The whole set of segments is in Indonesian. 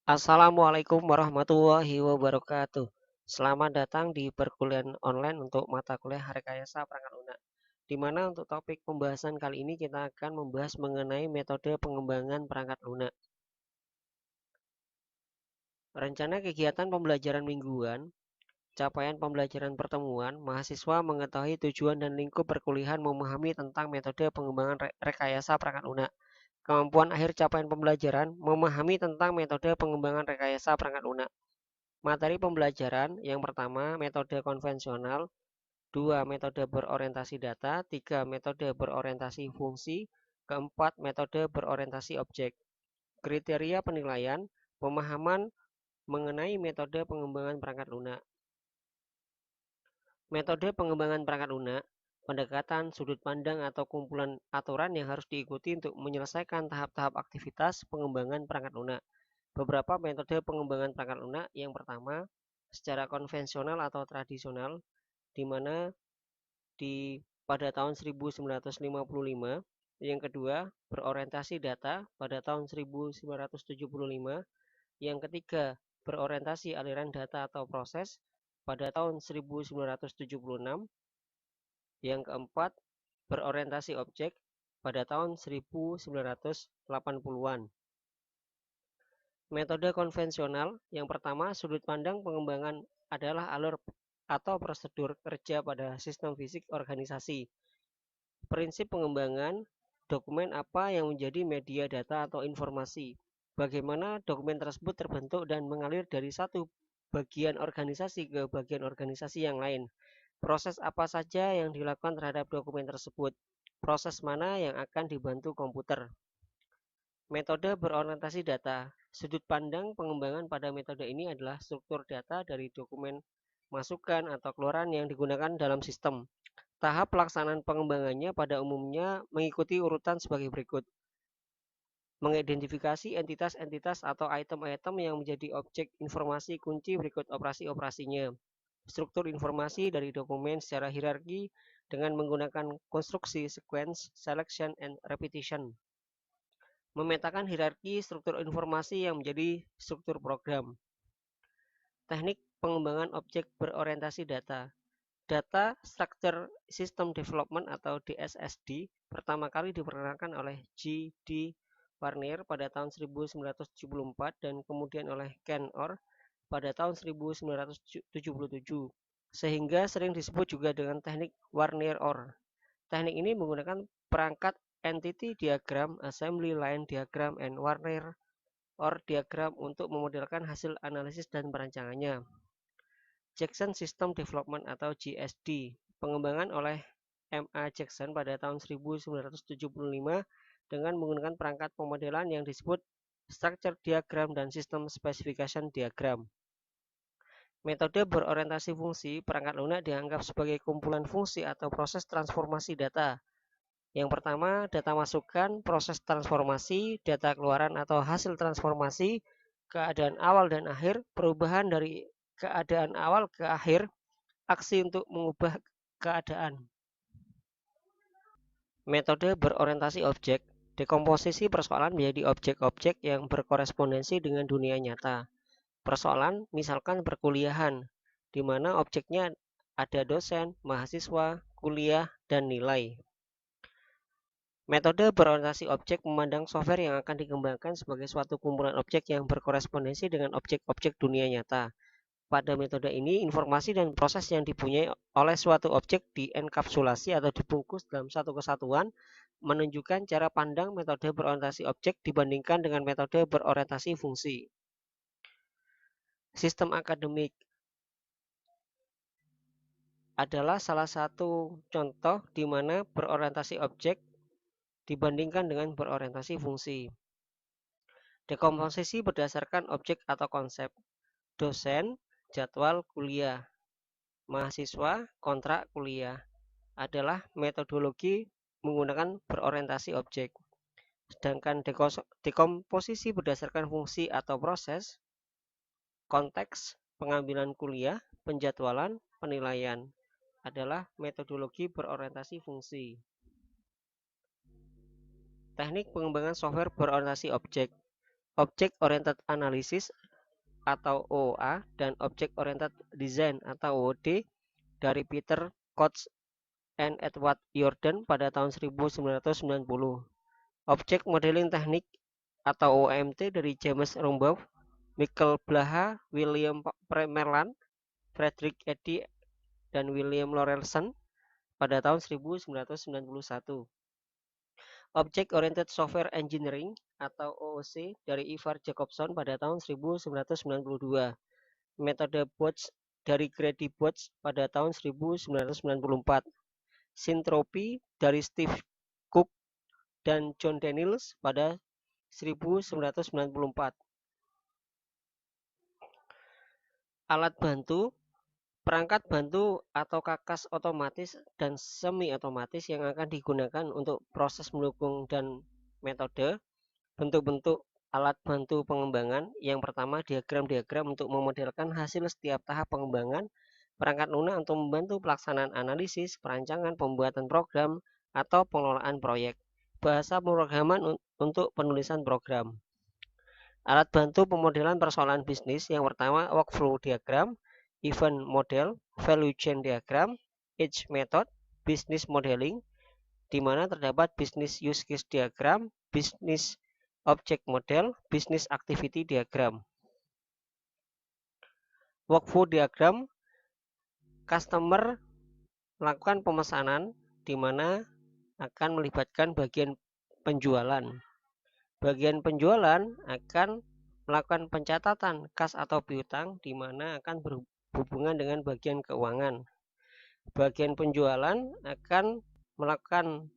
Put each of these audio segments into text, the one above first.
Assalamualaikum warahmatullahi wabarakatuh. Selamat datang di perkuliahan online untuk mata kuliah Rekayasa Perangkat Lunak. Di mana untuk topik pembahasan kali ini kita akan membahas mengenai metode pengembangan perangkat lunak. Rencana kegiatan pembelajaran mingguan, capaian pembelajaran pertemuan, mahasiswa mengetahui tujuan dan lingkup perkuliahan memahami tentang metode pengembangan rekayasa perangkat lunak. Kemampuan akhir capaian pembelajaran memahami tentang metode pengembangan rekayasa perangkat lunak. Materi pembelajaran yang pertama metode konvensional, dua metode berorientasi data, tiga metode berorientasi fungsi, keempat metode berorientasi objek. Kriteria penilaian, pemahaman mengenai metode pengembangan perangkat lunak. Metode pengembangan perangkat lunak, pendekatan sudut pandang atau kumpulan aturan yang harus diikuti untuk menyelesaikan tahap-tahap aktivitas pengembangan perangkat lunak. Beberapa metode pengembangan perangkat lunak, yang pertama secara konvensional atau tradisional, di mana pada tahun 1955, yang kedua berorientasi data pada tahun 1975, yang ketiga berorientasi aliran data atau proses pada tahun 1976, yang keempat berorientasi objek pada tahun 1980-an. Metode konvensional yang pertama, sudut pandang pengembangan adalah alur atau prosedur kerja pada sistem fisik organisasi. Prinsip pengembangan, dokumen apa yang menjadi media data atau informasi. Bagaimana dokumen tersebut terbentuk dan mengalir dari satu bagian organisasi ke bagian organisasi yang lain. Proses apa saja yang dilakukan terhadap dokumen tersebut. Proses mana yang akan dibantu komputer. Metode berorientasi data. Sudut pandang pengembangan pada metode ini adalah struktur data dari dokumen masukan atau keluaran yang digunakan dalam sistem. Tahap pelaksanaan pengembangannya pada umumnya mengikuti urutan sebagai berikut. Mengidentifikasi entitas-entitas atau item-item yang menjadi objek informasi kunci berikut operasi-operasinya. Struktur informasi dari dokumen secara hierarki dengan menggunakan konstruksi sequence, selection, and repetition. Memetakan hierarki struktur informasi yang menjadi struktur program. Teknik pengembangan objek berorientasi data. Data Structure System Development atau DSSD pertama kali diperkenalkan oleh G.D. Warner pada tahun 1974 dan kemudian oleh Ken Orr pada tahun 1977, sehingga sering disebut juga dengan teknik Warner-Orr. Teknik ini menggunakan perangkat entity diagram, assembly line diagram, and Warner-Orr diagram untuk memodelkan hasil analisis dan perancangannya. Jackson System Development atau JSD, pengembangan oleh M.A. Jackson pada tahun 1975 dengan menggunakan perangkat pemodelan yang disebut structure diagram dan system specification diagram. Metode berorientasi fungsi, perangkat lunak dianggap sebagai kumpulan fungsi atau proses transformasi data. Yang pertama, data masukan, proses transformasi, data keluaran atau hasil transformasi, keadaan awal dan akhir, perubahan dari keadaan awal ke akhir, aksi untuk mengubah keadaan. Metode berorientasi objek, dekomposisi persoalan menjadi objek-objek yang berkorespondensi dengan dunia nyata. Persoalan misalkan perkuliahan, di mana objeknya ada dosen, mahasiswa, kuliah, dan nilai. Metode berorientasi objek memandang software yang akan dikembangkan sebagai suatu kumpulan objek yang berkorespondensi dengan objek-objek dunia nyata. Pada metode ini, informasi dan proses yang dipunyai oleh suatu objek dienkapsulasi atau dibungkus dalam satu kesatuan, menunjukkan cara pandang metode berorientasi objek dibandingkan dengan metode berorientasi fungsi. Sistem akademik adalah salah satu contoh di mana berorientasi objek dibandingkan dengan berorientasi fungsi. Dekomposisi berdasarkan objek atau konsep. Dosen, jadwal kuliah. Mahasiswa, kontrak kuliah adalah metodologi menggunakan berorientasi objek. Sedangkan dekomposisi berdasarkan fungsi atau proses, konteks, pengambilan kuliah, penjadwalan, penilaian adalah metodologi berorientasi fungsi. Teknik pengembangan software berorientasi objek. Object Oriented Analysis atau OOA dan Object Oriented Design atau OOD dari Peter Koch and Edward Yourdon pada tahun 1990. Object Modeling Technique atau OMT dari James Rombaugh, Michael Blaha, William Merland, Frederick Eddy, dan William Laurelson pada tahun 1991. Object Oriented Software Engineering atau OOC dari Ivar Jacobson pada tahun 1992. Metode Bots dari Grady Bots pada tahun 1994. Syntropy dari Steve Cook dan John Daniels pada 1994. Alat bantu, perangkat bantu atau kakas otomatis dan semi otomatis yang akan digunakan untuk proses mendukung dan metode. Bentuk-bentuk alat bantu pengembangan. Yang pertama, diagram-diagram untuk memodelkan hasil setiap tahap pengembangan. Perangkat lunak untuk membantu pelaksanaan analisis, perancangan, pembuatan program, atau pengelolaan proyek. Bahasa pemrograman untuk penulisan program. Alat bantu pemodelan persoalan bisnis. Yang pertama, workflow diagram, event model, value chain diagram, edge method, business modeling, di mana terdapat business use case diagram, business object model, business activity diagram. Workflow diagram, customer melakukan pemesanan di mana akan melibatkan bagian penjualan. Bagian penjualan akan melakukan pencatatan kas atau piutang di mana akan berhubungan dengan bagian keuangan. Bagian penjualan akan melakukan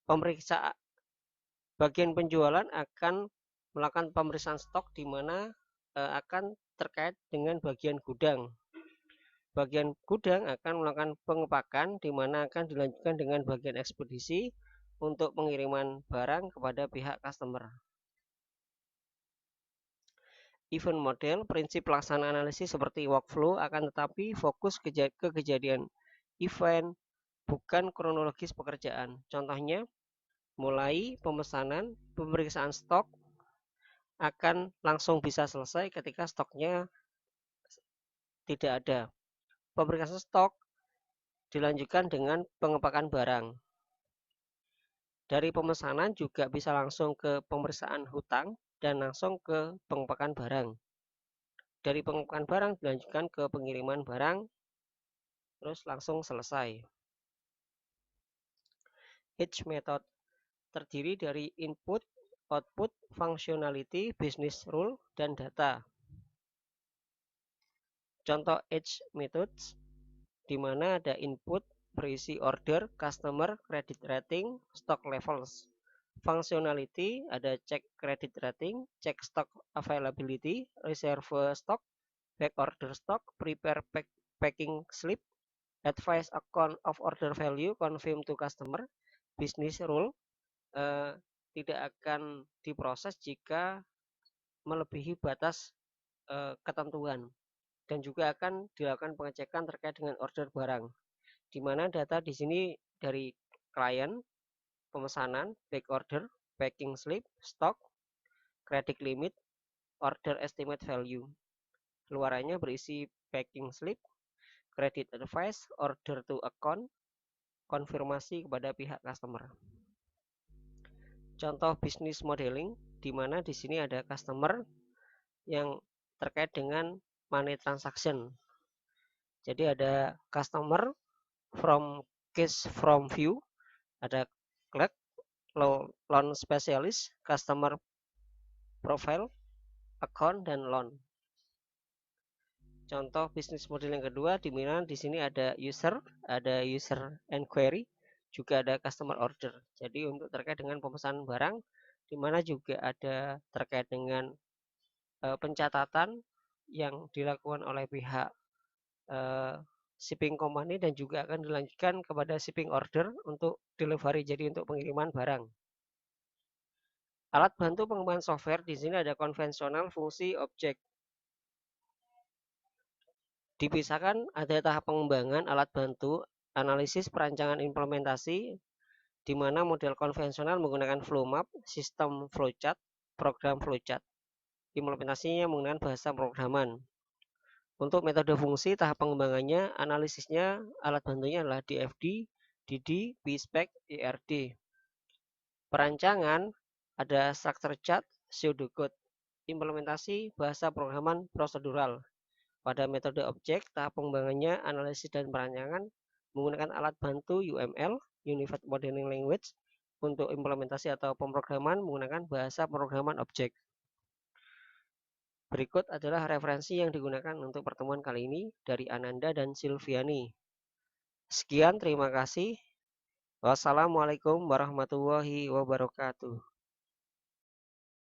pemeriksaan. Bagian penjualan akan melakukan pemeriksaan stok di mana akan terkait dengan bagian gudang. Bagian gudang akan melakukan pengepakan di mana akan dilanjutkan dengan bagian ekspedisi untuk pengiriman barang kepada pihak customer. Event model, prinsip pelaksanaan analisis seperti workflow akan tetapi fokus ke kejadian event, bukan kronologis pekerjaan. Contohnya, mulai pemesanan, pemeriksaan stok akan langsung bisa selesai ketika stoknya tidak ada. Pemeriksaan stok dilanjutkan dengan pengepakan barang. Dari pemesanan juga bisa langsung ke pemeriksaan hutang dan langsung ke pengepakan barang. Dari pengepakan barang dilanjutkan ke pengiriman barang, terus langsung selesai. Each method terdiri dari input, output, functionality, business rule, dan data. Contoh edge methods, di mana ada input berisi order, customer, credit rating, stock levels. Functionality ada check credit rating, check stock availability, reserve stock, back order stock, prepare packing slip, advise account of order value, confirm to customer. Business rule tidak akan diproses jika melebihi batas ketentuan. Dan juga akan dilakukan pengecekan terkait dengan order barang, di mana data di sini dari klien, pemesanan, back order, packing slip, stock, credit limit, order estimate value. Luarannya berisi packing slip, credit advice, order to account, konfirmasi kepada pihak customer. Contoh business modeling, di mana di sini ada customer yang terkait dengan money transaction. Jadi ada customer from case from view, ada clerk, loan specialist, customer profile, account, dan loan. Contoh bisnis model yang kedua, di mana di sini ada user inquiry, juga ada customer order. Jadi untuk terkait dengan pemesanan barang, di mana juga ada terkait dengan pencatatan yang dilakukan oleh pihak shipping company dan juga akan dilanjutkan kepada shipping order untuk delivery, jadi untuk pengiriman barang. Alat bantu pengembangan software di sini ada konvensional, fungsi, objek. Dipisahkan ada tahap pengembangan alat bantu, analisis, perancangan, implementasi, di mana model konvensional menggunakan flow map, sistem flowchart, program flowchart. Implementasinya menggunakan bahasa pemrograman. Untuk metode fungsi, tahap pengembangannya, analisisnya, alat bantunya adalah DFD, DD, PSpec, ERD. Perancangan, ada structure chart, pseudocode. Implementasi, bahasa pemrograman prosedural. Pada metode objek, tahap pengembangannya, analisis dan perancangan, menggunakan alat bantu UML, Unified Modeling Language. Untuk implementasi atau pemrograman, menggunakan bahasa pemrograman objek. Berikut adalah referensi yang digunakan untuk pertemuan kali ini dari Ananda dan Silviani. Sekian, terima kasih. Wassalamualaikum warahmatullahi wabarakatuh.